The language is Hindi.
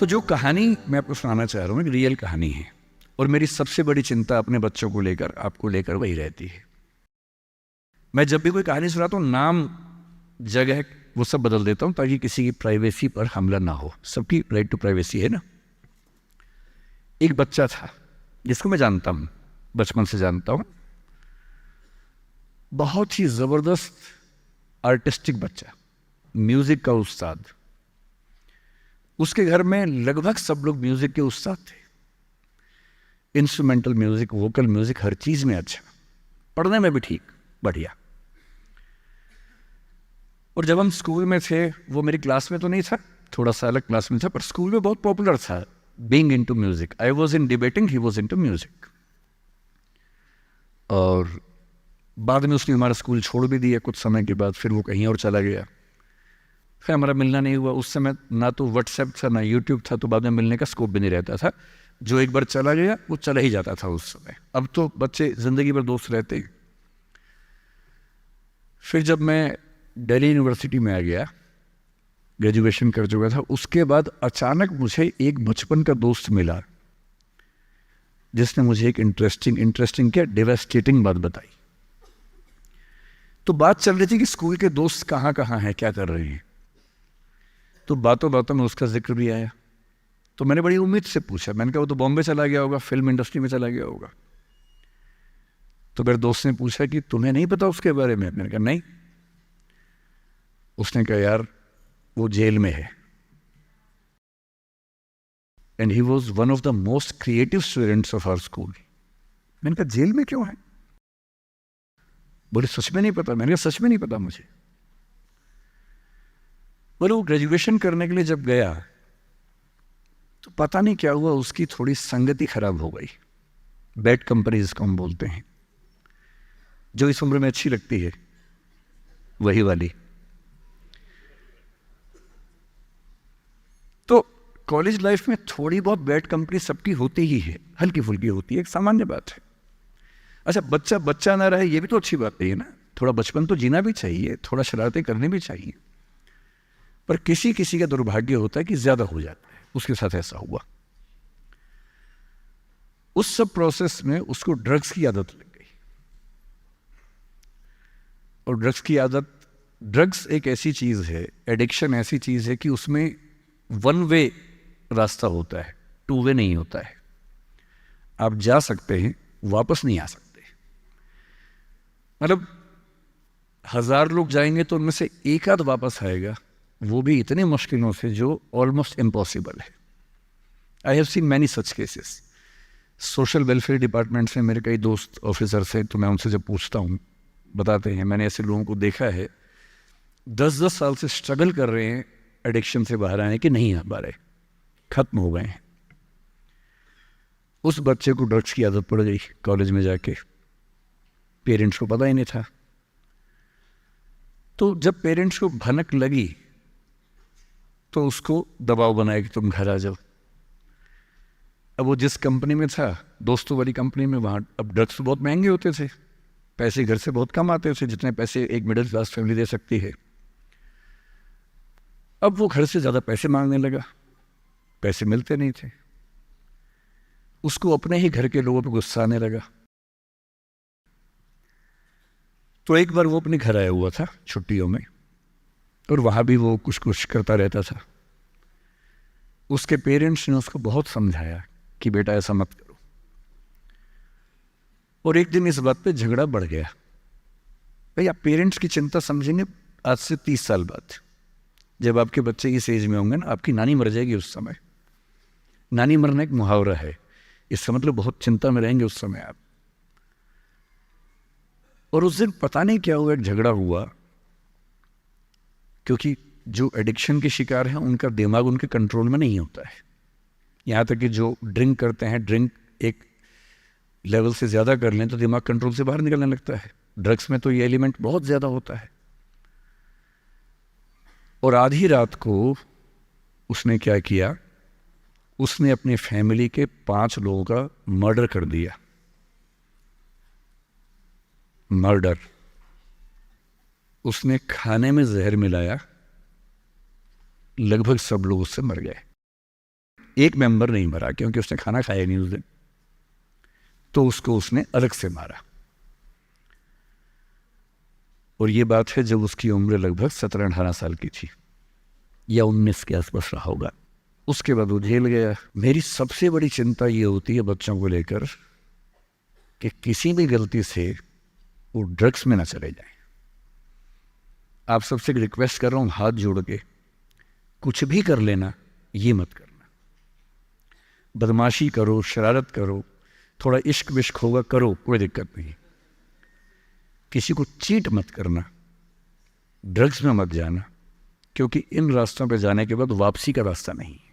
तो जो कहानी मैं आपको सुनाना चाह रहा हूँ एक रियल कहानी है, और मेरी सबसे बड़ी चिंता अपने बच्चों को लेकर, आपको लेकर वही रहती है। मैं जब भी कोई कहानी सुनाता हूँ, नाम, जगह, वो सब बदल देता हूँ ताकि किसी की प्राइवेसी पर हमला ना हो। सबकी राइट टू प्राइवेसी है ना। एक बच्चा था जिसको मैं जानता हूँ, बचपन से जानता हूँ, बहुत ही जबरदस्त आर्टिस्टिक बच्चा, म्यूजिक का उस्ताद। उसके घर में लगभग सब लोग म्यूजिक के उस्ताद थे। इंस्ट्रूमेंटल म्यूजिक, वोकल म्यूजिक, हर चीज में अच्छा, पढ़ने में भी ठीक, बढ़िया। और जब हम स्कूल में थे, वो मेरी क्लास में तो नहीं था, थोड़ा सा अलग क्लास में था, पर स्कूल में बहुत पॉपुलर था, being into music. I was in debating, he was into music. और बाद में उसने हमारा स्कूल छोड़ भी दिया कुछ समय के बाद, फिर वो कहीं और चला गया, फिर हमारा मिलना नहीं हुआ। उस समय ना तो व्हाट्सएप था ना यूट्यूब था, तो बाद में मिलने का स्कोप भी नहीं रहता था। जो एक बार चला गया वो चला ही जाता था उस समय। अब तो बच्चे जिंदगी भर दोस्त रहते हैं। फिर जब मैं दिल्ली यूनिवर्सिटी में आ गया, ग्रेजुएशन कर चुका था, उसके बाद अचानक मुझे एक बचपन का दोस्त मिला जिसने मुझे एक इंटरेस्टिंग क्या, डेवास्टेटिंग बात बताई। तो बात चल रही थी कि स्कूल के दोस्त कहाँ कहाँ हैं, क्या कर रहे हैं। तो बातों बातों में उसका जिक्र भी आया। तो मैंने बड़ी उम्मीद से पूछा, मैंने कहा वो तो बॉम्बे चला गया होगा, फिल्म इंडस्ट्री में चला गया होगा। तो मेरे दोस्त ने पूछा कि तुम्हें नहीं पता उसके बारे में? मैंने कहा नहीं। उसने कहा यार वो जेल में है, and he was one of the most creative students of our school. मैंने कहा जेल में क्यों है? बोले सच में नहीं पता। मैंने कहा सच में नहीं पता मुझे। बोले वो ग्रेजुएशन करने के लिए जब गया तो पता नहीं क्या हुआ, उसकी थोड़ी संगति खराब हो गई। बैड कंपनी जिसको हम बोलते हैं, जो इस उम्र में अच्छी लगती है, वही वाली। तो कॉलेज लाइफ में थोड़ी बहुत बैड कंपनी सबकी होती ही है, हल्की फुल्की होती है, एक सामान्य बात है। अच्छा, बच्चा बच्चा ना रहे ये भी तो अच्छी बात है ना। थोड़ा बचपन तो जीना भी चाहिए, थोड़ा शरारतें करनी भी चाहिए। पर किसी किसी का दुर्भाग्य होता है कि ज्यादा हो जाता है। उसके साथ ऐसा हुआ। उस सब प्रोसेस में उसको ड्रग्स की आदत लग गई। और ड्रग्स की आदत, ड्रग्स एक ऐसी चीज है, एडिक्शन ऐसी चीज है कि उसमें वन वे रास्ता होता है, टू वे नहीं होता है। आप जा सकते हैं, वापस नहीं आ सकते। मतलब 1000 लोग जाएंगे तो उनमें से एक आध वापस आएगा, वो भी इतनी मुश्किलों से जो ऑलमोस्ट इम्पॉसिबल है। I have seen many such cases. Social welfare department से मेरे कई दोस्त ऑफिसर से, तो मैं उनसे जब पूछता हूँ बताते हैं, मैंने ऐसे लोगों को देखा है 10-10 साल से स्ट्रगल कर रहे हैं एडिक्शन से बाहर आने के, नहीं आ पा रहे, खत्म हो गए हैं। उस बच्चे को ड्रग्स की आदत पड़ गई कॉलेज में जाके, पेरेंट्स को पता ही नहीं था। तो जब पेरेंट्स को भनक लगी तो उसको दबाव बनाया कि तुम घर आ जाओ। अब वो जिस कंपनी में था, दोस्तों वाली कंपनी में, वहाँ अब ड्रग्स तो बहुत महंगे होते थे, पैसे घर से बहुत कम आते थे, जितने पैसे एक मिडिल क्लास फैमिली दे सकती है। अब वो घर से ज़्यादा पैसे मांगने लगा, पैसे मिलते नहीं थे। उसको अपने ही घर के लोगों पर गुस्सा आने लगा। तो एक बार वो अपने घर आया हुआ था छुट्टियों में, और वहाँ भी वो कुछ कुछ करता रहता था। उसके पेरेंट्स ने उसको बहुत समझाया कि बेटा ऐसा मत करो। और एक दिन इस बात पे झगड़ा बढ़ गया। भाई आप पेरेंट्स की चिंता समझेंगे आज से 30 साल बाद, जब आपके बच्चे इस एज में होंगे ना, आपकी नानी मर जाएगी उस समय। नानी मरना एक मुहावरा है, इसका मतलब बहुत चिंता में रहेंगे उस समय आप। और उस दिन पता नहीं क्या हुआ, एक झगड़ा हुआ, क्योंकि जो एडिक्शन के शिकार हैं उनका दिमाग उनके कंट्रोल में नहीं होता है। यहाँ तक कि जो ड्रिंक करते हैं, ड्रिंक एक लेवल से ज़्यादा कर लें तो दिमाग कंट्रोल से बाहर निकलने लगता है। ड्रग्स में तो ये एलिमेंट बहुत ज़्यादा होता है। और आधी रात को उसने क्या किया, उसने अपनी फैमिली के 5 लोगों का मर्डर कर दिया। मर्डर। उसने खाने में जहर मिलाया, लगभग सब लोग उससे मर गए। एक मेंबर नहीं मरा क्योंकि उसने खाना खाया नहीं उस दिन, तो उसको उसने अलग से मारा। और ये बात है जब उसकी उम्र लगभग 17-18 साल की थी या 19 के आसपास रहा होगा। उसके बाद वो जेल गया। मेरी सबसे बड़ी चिंता ये होती है बच्चों को लेकर कि किसी भी गलती से वो ड्रग्स में ना चले जाएं। आप सबसे रिक्वेस्ट कर रहा हूँ हाथ जोड़ के, कुछ भी कर लेना, ये मत करना। बदमाशी करो, शरारत करो, थोड़ा इश्क विश्क होगा करो, कोई दिक्कत नहीं। किसी को चीट मत करना, ड्रग्स में मत जाना, क्योंकि इन रास्तों पे जाने के बाद वापसी का रास्ता नहीं है।